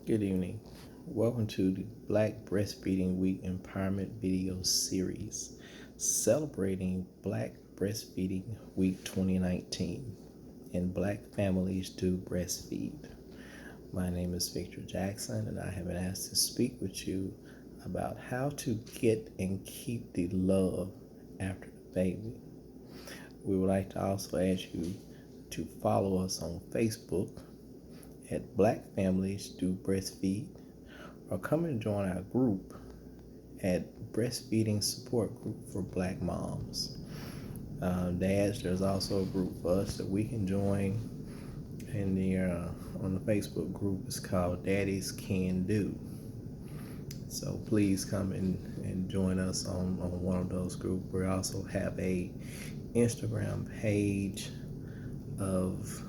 Good evening. Welcome to the Black Breastfeeding Week Empowerment Video Series, celebrating Black Breastfeeding Week 2019 and Black Families Do Breastfeed. My name is Victor Jackson, and I have been asked to speak with you about how to get and keep the love after the baby. We would like to also ask you to follow us on Facebook at Black Families Do Breastfeed, or come and join our group at Breastfeeding Support Group for Black Moms. Dads, there's also a group for us that we can join in the on the Facebook group. It's called Daddies Can Do. So please come and join us on one of those groups. We also have a Instagram page of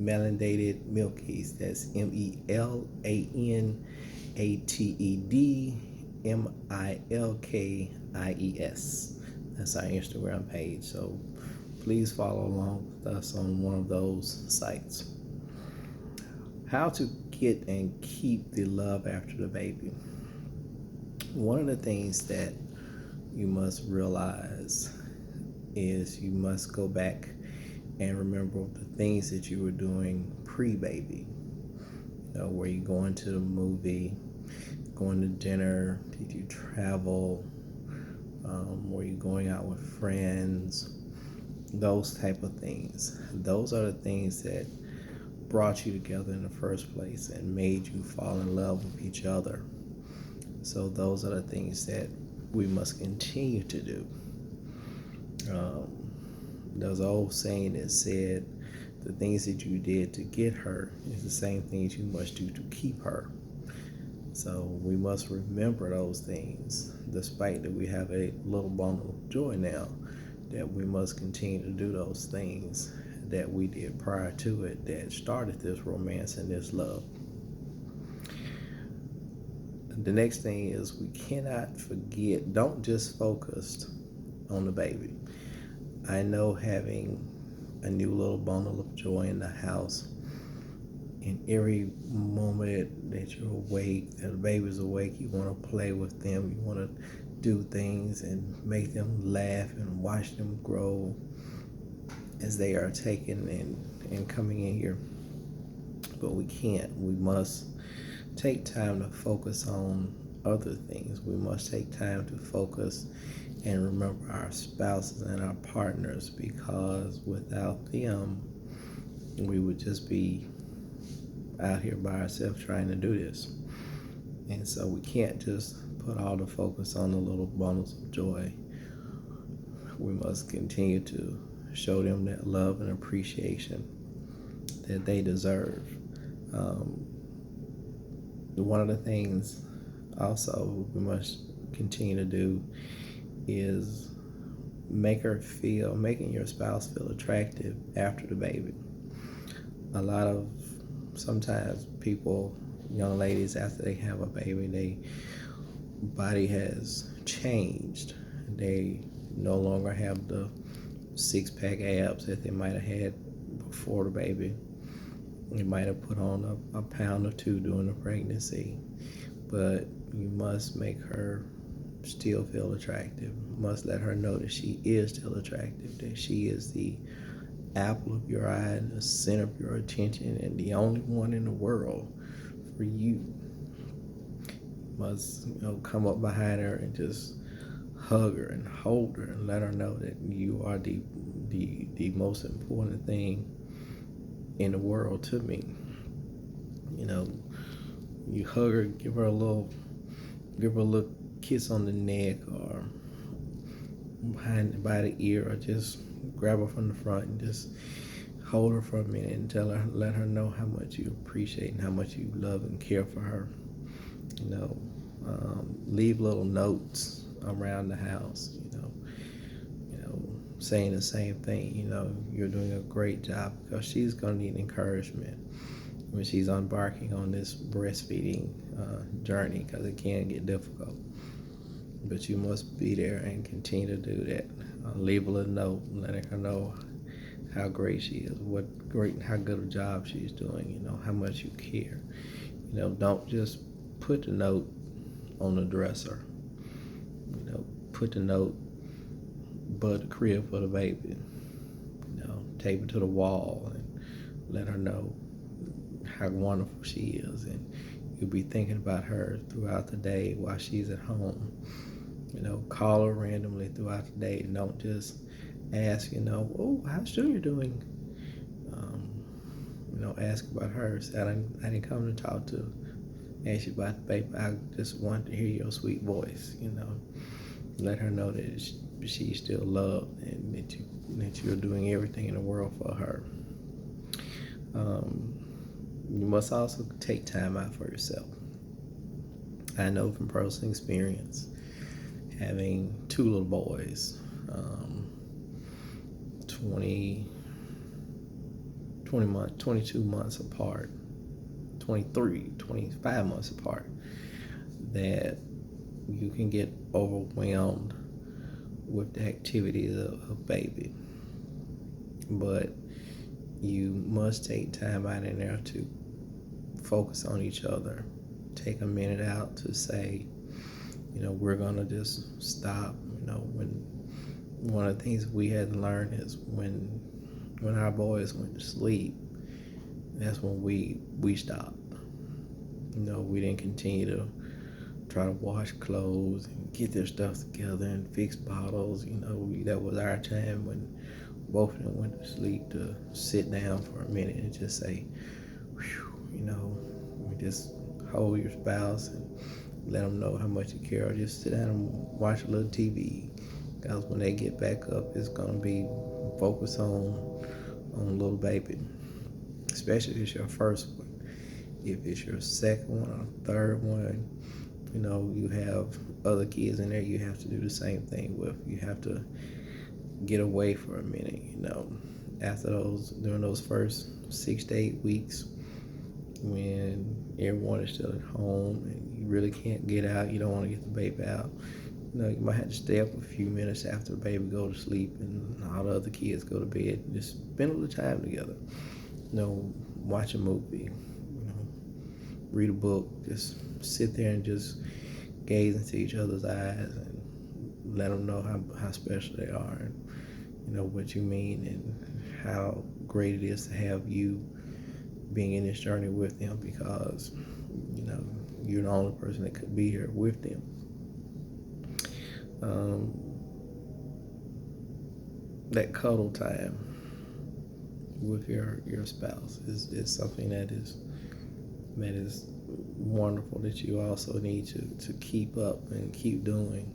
melanated milkies. That's melanatedmilkies. That's our Instagram page. So please follow along with us on one of those sites. How to get and keep the love after the baby. One of the things that you must realize is you must go back and remember the things that you were doing pre-baby. Were you going to the movie, going to dinner? Did you travel? Were you going out with friends? Those type of things. Those are the things that brought you together in the first place and made you fall in love with each other. So those are the things that we must continue to do. There's an old saying that said, the things that you did to get her is the same things you must do to keep her. So we must remember those things, despite that we have a little bundle of joy now, that we must continue to do those things that we did prior to it that started this romance and this love. The next thing is we cannot forget, don't just focus on the baby. I know having a new little bundle of joy in the house, in every moment that you're awake, that the baby's awake, you want to play with them, you want to do things and make them laugh and watch them grow as they are taken and coming in here. But we can't. We must take time to focus on other things. We must take time to focus and remember our spouses and our partners, because without them, we would just be out here by ourselves trying to do this. And so we can't just put all the focus on the little bundles of joy. We must continue to show them that love and appreciation that they deserve. One of the things also we must continue to do is making your spouse feel attractive after the baby. Sometimes people, young ladies, after they have a baby, their body has changed. They no longer have the six-pack abs that they might have had before the baby. They might have put on a pound or two during the pregnancy, but you must make her still feel attractive. You must let her know that she is still attractive, that she is the apple of your eye and the center of your attention and the only one in the world for you. You must come up behind her and just hug her and hold her and let her know that you are the most important thing in the world to me. You hug her, give her a little kiss on the neck or by the ear, or just grab her from the front and just hold her for a minute and let her know how much you appreciate and how much you love and care for her. Leave little notes around the house, saying the same thing. You're doing a great job, because she's going to need encouragement when she's embarking on this breastfeeding journey, because it can get difficult. But you must be there and continue to do that. Leave a little note, letting her know how great she is, how good a job she's doing, how much you care. Don't just put the note on the dresser. Put the note above the crib for the baby. Tape it to the wall and let her know how wonderful she is, and you'll be thinking about her throughout the day while she's at home. Call her randomly throughout the day, and don't just ask, oh, how's Junior doing? Ask about her. Say, I didn't come to talk to ask you about the baby. I just want to hear your sweet voice. Let her know that she's still loved, and that you're doing everything in the world for her. You must also take time out for yourself. I know from personal experience, having two little boys, 22 months apart, 25 months apart, that you can get overwhelmed with the activities of baby. But you must take time out in there to focus on each other. Take a minute out to say, we're gonna just stop. When one of the things we had to learn is when our boys went to sleep, that's when we stopped. We didn't continue to try to wash clothes and get their stuff together and fix bottles. That was our time when both of them went to sleep, to sit down for a minute and just say, whew, we just hold your spouse and let them know how much you care, or just sit down and watch a little TV. Because when they get back up, it's going to be focused on little baby, especially if it's your first one. If it's your second one or third one, you have other kids in there you have to do the same thing with. You have to get away for a minute, during those first 6 to 8 weeks, when everyone is still at home and you really can't get out, you don't want to get the baby out. You might have to stay up a few minutes after the baby go to sleep and all the other kids go to bed. Just spend a little time together. Watch a movie, read a book. Just sit there and just gaze into each other's eyes and let them know how special they are, and what you mean, and how great it is to have you being in this journey with them, because you're the only person that could be here with them. That cuddle time with your spouse is something that is wonderful, that you also need to keep up and keep doing.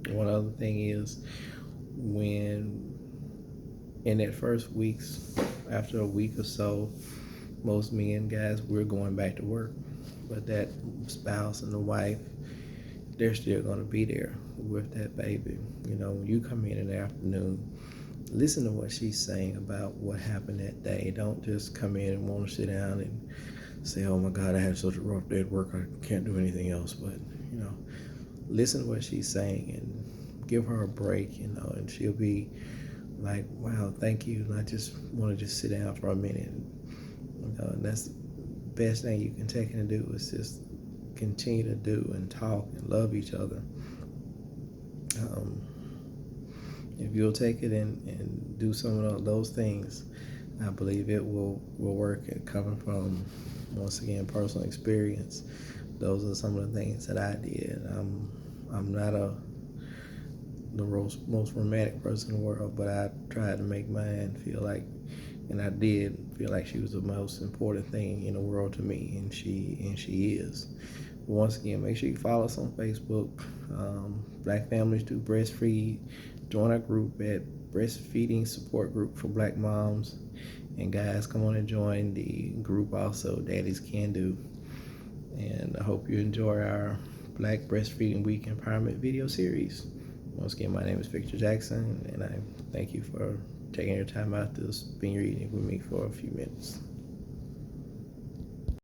One other thing is, when in that first weeks, after a week or so, most men, guys, we're going back to work, but that spouse and the wife, they're still going to be there with that baby. When you come in the afternoon, listen to what she's saying about what happened that day. Don't just come in and want to sit down and say, oh my God, I had such a rough day at work, I can't do anything else. But listen to what she's saying and give her a break, and she'll be like, wow, thank you, and I just want to just sit down for a minute. And that's the best thing you can take and do, is just continue to do and talk and love each other. If you'll take it and do some of those things, I believe it will work. And coming from, once again, personal experience, those are some of the things that I did. I'm not the most romantic person in the world, but I tried to make mine feel like, and I did feel like she was the most important thing in the world to me, and she is. But once again, make sure you follow us on Facebook. Black Families Do Breastfeed. Join our group at Breastfeeding Support Group for Black Moms. And guys, come on and join the group also, Daddies Can Do. And I hope you enjoy our Black Breastfeeding Week Empowerment video series. Once again, my name is Torsheta Jackson, and I thank you for taking your time out to spend your evening with me for a few minutes.